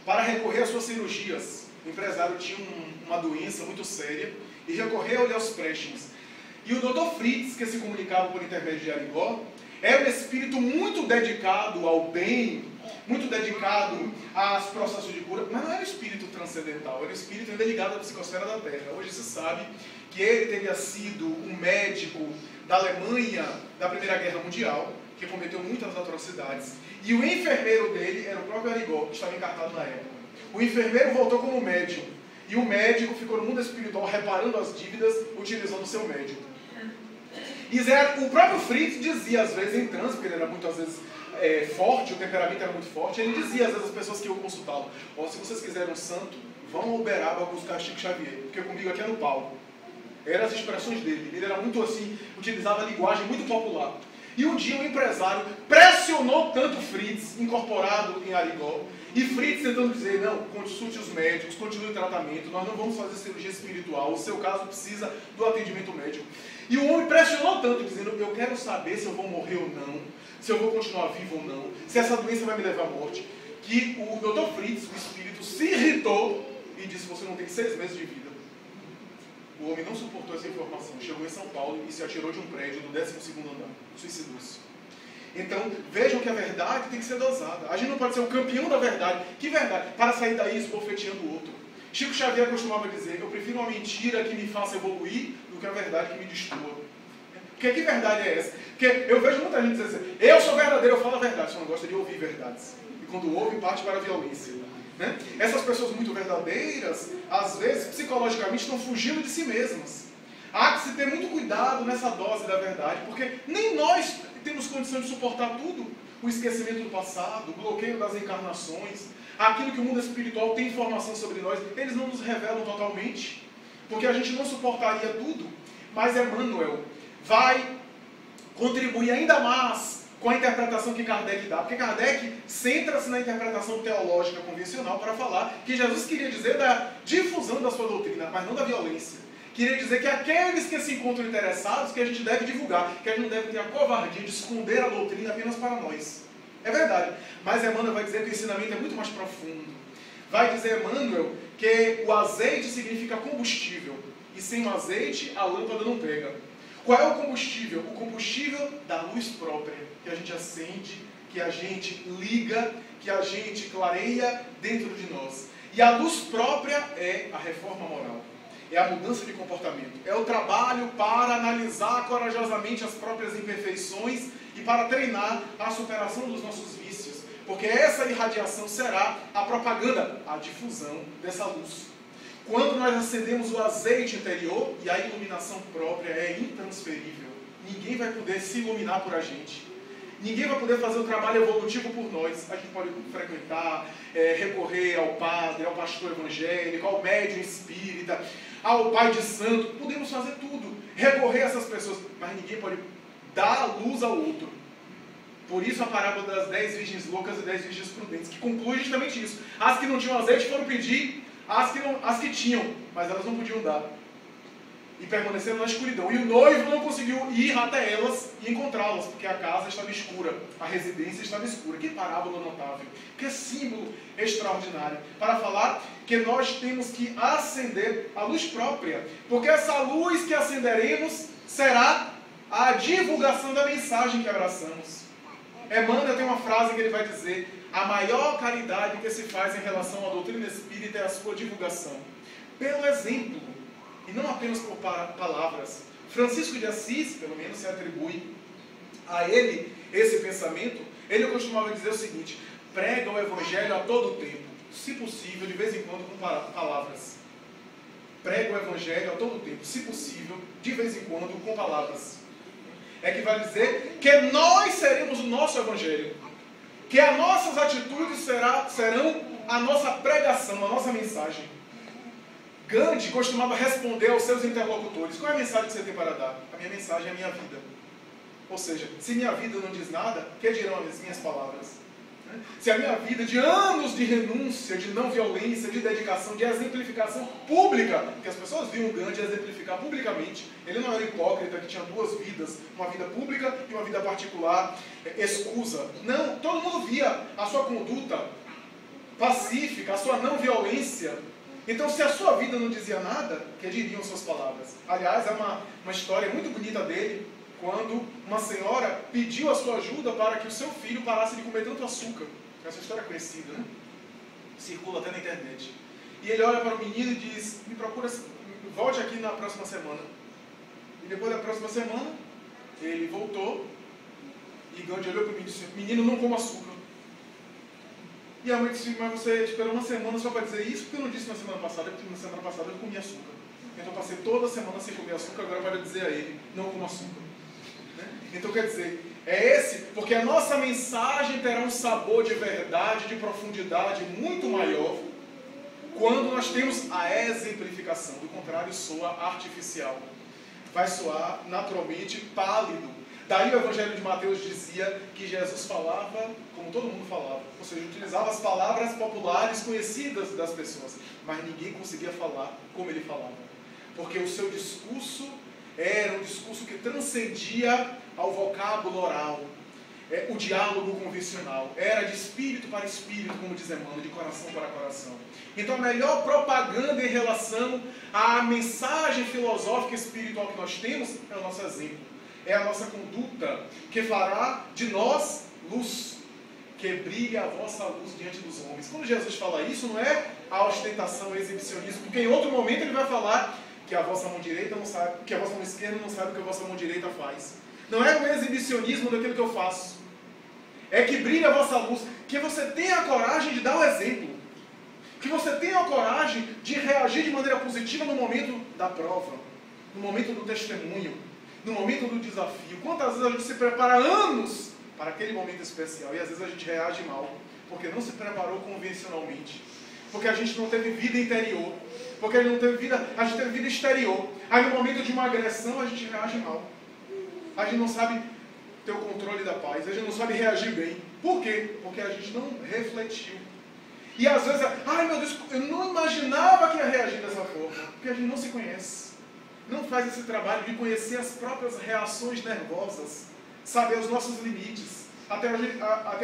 para recorrer às suas cirurgias. O empresário tinha uma doença muito séria e recorreu-lhe aos préstimos. E o Dr. Fritz, que se comunicava por intermédio de Arigó, era um espírito muito dedicado ao bem, muito dedicado aos processos de cura, mas não era um espírito transcendental, era um espírito ainda ligado à psicosfera da Terra. Hoje se sabe que ele teria sido um médico da Alemanha da Primeira Guerra Mundial, que cometeu muitas atrocidades, e o enfermeiro dele era o próprio Arigó, que estava encarnado na época. O enfermeiro voltou como médium, e o médico ficou no mundo espiritual reparando as dívidas, utilizando o seu médium. E o próprio Fritz dizia, às vezes, em transe, porque ele era muito, às vezes, forte, o temperamento era muito forte, ele dizia, às vezes, às pessoas que iam consultá-lo: ó, se vocês quiserem um santo, vão ao Uberaba buscar Chico Xavier, porque comigo aqui é no palco. Eram as expressões dele. Ele era muito assim, utilizava a linguagem muito popular. E um dia um empresário pressionou tanto Fritz, incorporado em Arigó, e Fritz tentando dizer: não, consulte os médicos, continue o tratamento, nós não vamos fazer cirurgia espiritual, o seu caso precisa do atendimento médico. E o homem pressionou tanto, dizendo: eu quero saber se eu vou morrer ou não, se eu vou continuar vivo ou não, se essa doença vai me levar à morte, que o Dr. Fritz, o espírito, se irritou e disse: você não tem 6 meses de vida. O homem não suportou essa informação, chegou em São Paulo e se atirou de um prédio do 12º andar, suicidou-se. Então, vejam que a verdade tem que ser dosada. A gente não pode ser o campeão da verdade. Que verdade? Para sair daí esbofeteando o outro. Chico Xavier costumava dizer: eu prefiro uma mentira que me faça evoluir do que a verdade que me destrua. Porque que verdade é essa? Porque eu vejo muita gente dizer assim: eu sou verdadeiro, eu falo a verdade, só não gosta de ouvir verdades. E quando ouve, parte para a violência. Né? Essas pessoas muito verdadeiras, às vezes, psicologicamente, estão fugindo de si mesmas. Há que se ter muito cuidado nessa dose da verdade, porque nem nós temos condição de suportar tudo. O esquecimento do passado, o bloqueio das encarnações, aquilo que o mundo espiritual tem informação sobre nós, eles não nos revelam totalmente, porque a gente não suportaria tudo. Mas Emmanuel vai contribuir ainda mais com a interpretação que Kardec dá, porque Kardec centra-se na interpretação teológica convencional para falar que Jesus queria dizer da difusão da sua doutrina, mas não da violência. Queria dizer que aqueles que se encontram interessados, que a gente deve divulgar, que a gente não deve ter a covardia de esconder a doutrina apenas para nós. É verdade, mas Emmanuel vai dizer que o ensinamento é muito mais profundo. Vai dizer Emmanuel que o azeite significa combustível, e sem o azeite a lâmpada não pega. Qual é o combustível? O combustível da luz própria, que a gente acende, que a gente liga, que a gente clareia dentro de nós. E a luz própria é a reforma moral, é a mudança de comportamento, é o trabalho para analisar corajosamente as próprias imperfeições e para treinar a superação dos nossos vícios, porque essa irradiação será a propaganda, a difusão dessa luz. Quando nós acendemos o azeite interior, e a iluminação própria é intransferível, ninguém vai poder se iluminar por a gente. Ninguém vai poder fazer o trabalho evolutivo por nós. A gente pode frequentar, recorrer ao padre, ao pastor evangélico, ao médium espírita, ao pai de santo. Podemos fazer tudo, recorrer a essas pessoas, mas ninguém pode dar luz ao outro. Por isso a parábola das 10 virgens loucas e 10 virgens prudentes, que conclui justamente isso. As que não tinham azeite foram pedir as que tinham, mas elas não podiam dar. E permaneceram na escuridão. E o noivo não conseguiu ir até elas e encontrá-las, porque a casa estava escura, a residência estava escura. Que parábola notável, que símbolo extraordinário, para falar que nós temos que acender a luz própria, porque essa luz que acenderemos será a divulgação da mensagem que abraçamos. Emmanuel tem uma frase que ele vai dizer: a maior caridade que se faz em relação à doutrina espírita é a sua divulgação, pelo exemplo, e não apenas por palavras. Francisco de Assis, pelo menos se atribui a ele esse pensamento. Ele costumava dizer o seguinte: prega o evangelho a todo tempo, se possível, de vez em quando com palavras. Prega o evangelho a todo tempo, se possível, de vez em quando com palavras. É que vai dizer que nós seremos o nosso evangelho, que as nossas atitudes serão a nossa pregação, a nossa mensagem. Gandhi costumava responder aos seus interlocutores: qual é a mensagem que você tem para dar? A minha mensagem é a minha vida. Ou seja, se minha vida não diz nada, que dirão as minhas palavras? Se a minha vida de anos de renúncia, de não violência, de dedicação, de exemplificação pública, que as pessoas viam Gandhi exemplificar publicamente, ele não era hipócrita, que tinha duas vidas, uma vida pública e uma vida particular, escusa. Não, todo mundo via a sua conduta pacífica, a sua não violência. Então, se a sua vida não dizia nada, que diriam suas palavras? Aliás, é uma história muito bonita dele, quando uma senhora pediu a sua ajuda para que o seu filho parasse de comer tanto açúcar. Essa história é conhecida, né? Circula até na internet. E ele olha para o menino e diz, me procura, volte aqui na próxima semana. E depois da próxima semana, ele voltou, e Gandhi olhou para o menino e disse, menino, não coma açúcar. E a mãe disse, mas você esperou uma semana só para dizer isso? Porque eu não disse na semana passada, porque na semana passada eu comia açúcar. Então eu passei toda semana sem comer açúcar, agora para dizer a ele, não coma açúcar. Então quer dizer, é esse, porque a nossa mensagem terá um sabor de verdade, de profundidade muito maior, quando nós temos a exemplificação. Do contrário, soa artificial. Vai soar naturalmente pálido. Daí o Evangelho de Mateus dizia que Jesus falava como todo mundo falava, ou seja, utilizava as palavras populares conhecidas das pessoas, mas ninguém conseguia falar como ele falava, porque o seu discurso era um discurso que transcendia ao vocábulo oral, o diálogo convencional, era de espírito para espírito, como diz Emmanuel, de coração para coração. Então a melhor propaganda em relação à mensagem filosófica e espiritual que nós temos é o nosso exemplo, é a nossa conduta, que fará de nós luz, que brilhe a vossa luz diante dos homens. Quando Jesus fala isso, não é a ostentação, o exibicionismo, porque em outro momento ele vai falar que a vossa mão direita não sabe, que a vossa mão esquerda não sabe o que a vossa mão direita faz. Não é o exibicionismo daquilo que eu faço. É que brilhe a vossa luz, que você tenha a coragem de dar o exemplo, que você tenha a coragem de reagir de maneira positiva no momento da prova, no momento do testemunho, no momento do desafio. Quantas vezes a gente se prepara anos para aquele momento especial e às vezes a gente reage mal, porque não se preparou convencionalmente, porque a gente não teve vida interior, porque a gente teve vida exterior. Aí no momento de uma agressão a gente reage mal, a gente não sabe ter o controle da paz, a gente não sabe reagir bem. Por quê? Porque a gente não refletiu. E às vezes, ai meu Deus, eu não imaginava que ia reagir dessa forma, porque a gente não se conhece, não faz esse trabalho de conhecer as próprias reações nervosas, saber os nossos limites, até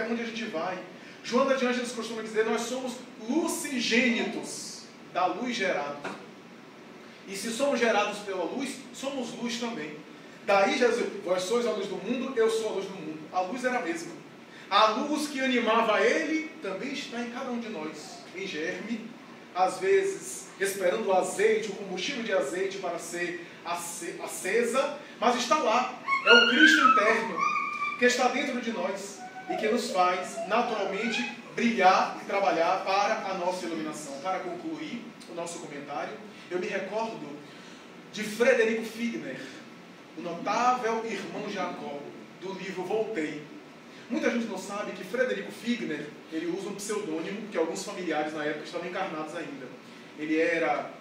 onde a gente vai. Joana de Ângeles costuma dizer, nós somos lucigênitos, da luz gerados. E se somos gerados pela luz, somos luz também. Daí Jesus, vós sois a luz do mundo, eu sou a luz do mundo. A luz era a mesma. A luz que animava ele também está em cada um de nós, em germe, às vezes esperando o azeite, o combustível de azeite para ser acesa, mas está lá. É o Cristo interno que está dentro de nós e que nos faz naturalmente brilhar e trabalhar para a nossa iluminação. Para concluir o nosso comentário, eu me recordo de Frederico Figner, o notável irmão Jacó, do livro Voltei. Muita gente não sabe que Frederico Figner, ele usa um pseudônimo, que alguns familiares na época estavam encarnados ainda. Ele era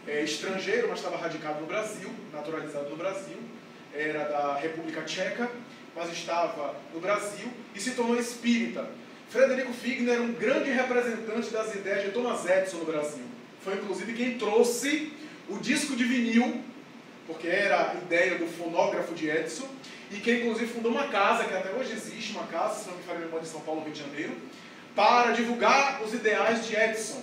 estrangeiro, mas estava radicado no Brasil, naturalizado no Brasil, era da República Tcheca, mas estava no Brasil e se tornou espírita. Frederico Figner era um grande representante das ideias de Thomas Edison no Brasil. Foi inclusive quem trouxe o disco de vinil, porque era a ideia do fonógrafo de Edison, e que inclusive fundou uma casa, que até hoje existe, uma casa, se não me falha a memória, de São Paulo, Rio de Janeiro, para divulgar os ideais de Edison.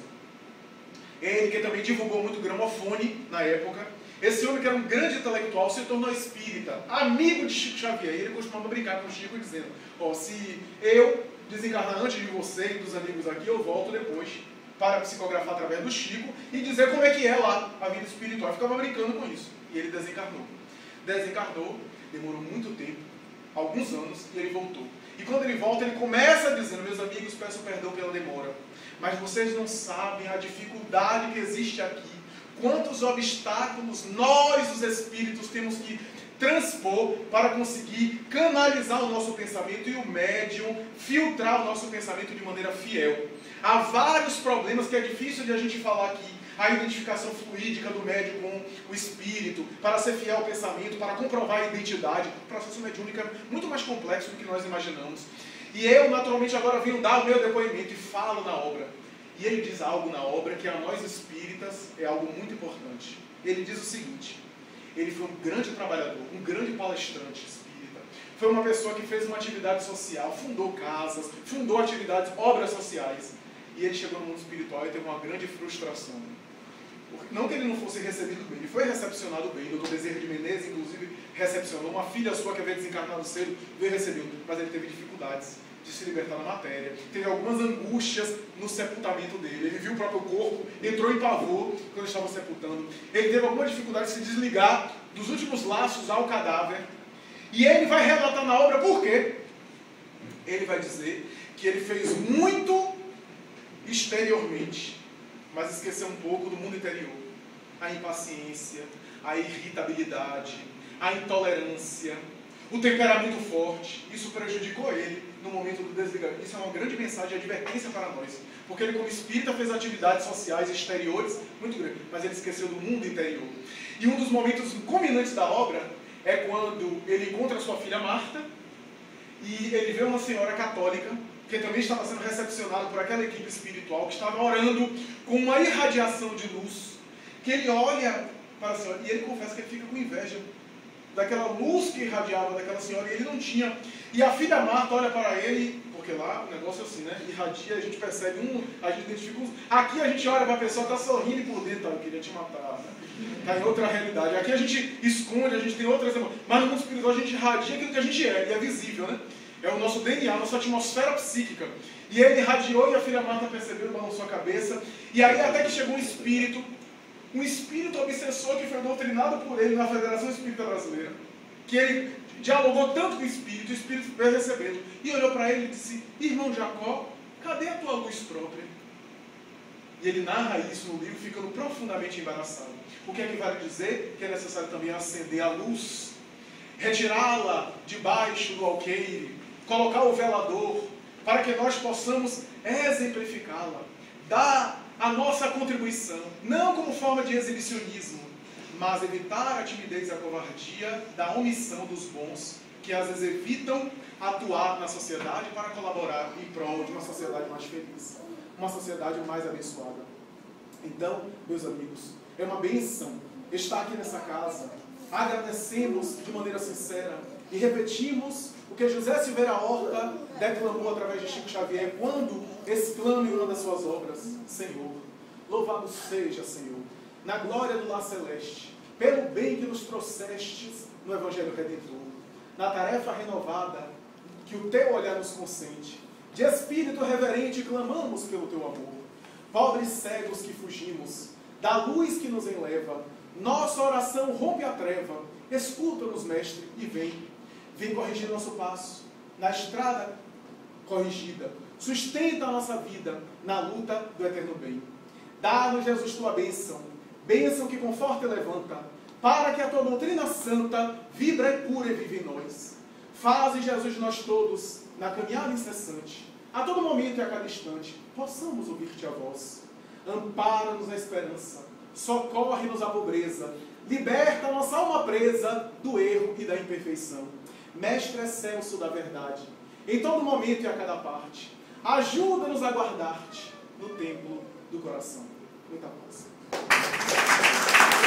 Ele que também divulgou muito gramofone na época. Esse homem que era um grande intelectual se tornou espírita, amigo de Chico Xavier. Ele costumava brincar com o Chico dizendo, se eu desencarnar antes de você e dos amigos aqui, eu volto depois para psicografar através do Chico e dizer como é que é lá a vida espiritual. Eu ficava brincando com isso. E ele desencarnou. Desencarnou, demorou muito tempo, alguns anos, e ele voltou. E quando ele volta, ele começa dizendo, meus amigos, peço perdão pela demora, mas vocês não sabem a dificuldade que existe aqui, quantos obstáculos nós, os espíritos, temos que transpor para conseguir canalizar o nosso pensamento e o médium filtrar o nosso pensamento de maneira fiel. Há vários problemas que é difícil de a gente falar aqui. A identificação fluídica do médium com o espírito, para ser fiel ao pensamento, para comprovar a identidade. O processo mediúnico é muito mais complexo do que nós imaginamos. E eu, naturalmente, agora venho dar o meu depoimento e falo na obra. E ele diz algo na obra que a nós espíritas é algo muito importante. Ele diz o seguinte: ele foi um grande trabalhador, um grande palestrante espírita. Foi uma pessoa que fez uma atividade social, fundou casas, fundou atividades, obras sociais. E ele chegou no mundo espiritual e teve uma grande frustração. Não que ele não fosse recebido bem, ele foi recepcionado bem. O Dr. Bezerra de Menezes, inclusive, recepcionou. Uma filha sua que havia desencarnado cedo veio receber, mas ele teve dificuldades de se libertar da matéria. Teve algumas angústias no sepultamento dele. Ele viu o próprio corpo, entrou em pavor quando estava sepultando. Ele teve alguma dificuldade de se desligar dos últimos laços ao cadáver. E ele vai relatar na obra por quê. Ele vai dizer que ele fez muito exteriormente, mas esqueceu um pouco do mundo interior. A impaciência, a irritabilidade, a intolerância, o temperamento forte. Isso prejudicou ele no momento do desligamento. Isso é uma grande mensagem de advertência para nós. Porque ele, como espírita, fez atividades sociais exteriores muito grandes, mas ele esqueceu do mundo interior. E um dos momentos culminantes da obra é quando ele encontra sua filha Marta e ele vê uma senhora católica que também estava sendo recepcionada por aquela equipe espiritual que estava orando com uma irradiação de luz, que ele olha para a senhora e ele confessa que ele fica com inveja daquela luz que irradiava daquela senhora, e ele não tinha. E a filha Marta olha para ele, porque lá o negócio é assim, né? Irradia, a gente percebe a gente identifica uns. Aqui a gente olha para a pessoa, está sorrindo e por dentro, eu queria te matar, né? Está em outra realidade. Aqui a gente esconde, a gente tem outras emoções, mas no mundo espiritual a gente irradia aquilo que a gente é, e é visível, né? É o nosso DNA, a nossa atmosfera psíquica. E ele irradiou e a filha Marta percebeu, balançou a cabeça, e aí até que chegou um espírito obsessor que foi doutrinado por ele na Federação Espírita Brasileira, que ele dialogou tanto com o espírito veio recebendo, e olhou para ele e disse: irmão Jacó, cadê a tua luz própria? E ele narra isso no livro, ficando profundamente embaraçado. O que é que vale dizer? Que é necessário também acender a luz, retirá-la debaixo do alqueire, colocar o velador, para que nós possamos exemplificá-la, dar a nossa contribuição, não como forma de exibicionismo, mas evitar a timidez e a covardia da omissão dos bons, que às vezes evitam atuar na sociedade para colaborar em prol de uma sociedade mais feliz, uma sociedade mais abençoada. Então, meus amigos, é uma bênção estar aqui nessa casa. Agradecemos de maneira sincera e repetimos o que José Silveira Horta declamou através de Chico Xavier quando exclama em uma das suas obras: Senhor, louvado seja, Senhor, na glória do lar celeste, pelo bem que nos trouxestes no Evangelho Redentor, na tarefa renovada que o teu olhar nos consente. De espírito reverente clamamos pelo teu amor, pobres cegos que fugimos da luz que nos enleva. Nossa oração rompe a treva, escuta-nos, mestre, e vem corrigir nosso passo na estrada corrigida, sustenta a nossa vida na luta do eterno bem. Dá-nos, Jesus, tua bênção, bênção que conforta e levanta, para que a tua doutrina santa vibra e pura e vive em nós. Faze, Jesus, de nós todos, na caminhada incessante, a todo momento e a cada instante, possamos ouvir-te a voz. Ampara-nos na esperança, socorre-nos a pobreza, liberta a nossa alma presa do erro e da imperfeição. Mestre excelso da verdade, em todo momento e a cada parte, ajuda-nos a guardar-te no templo do coração. Muita paz.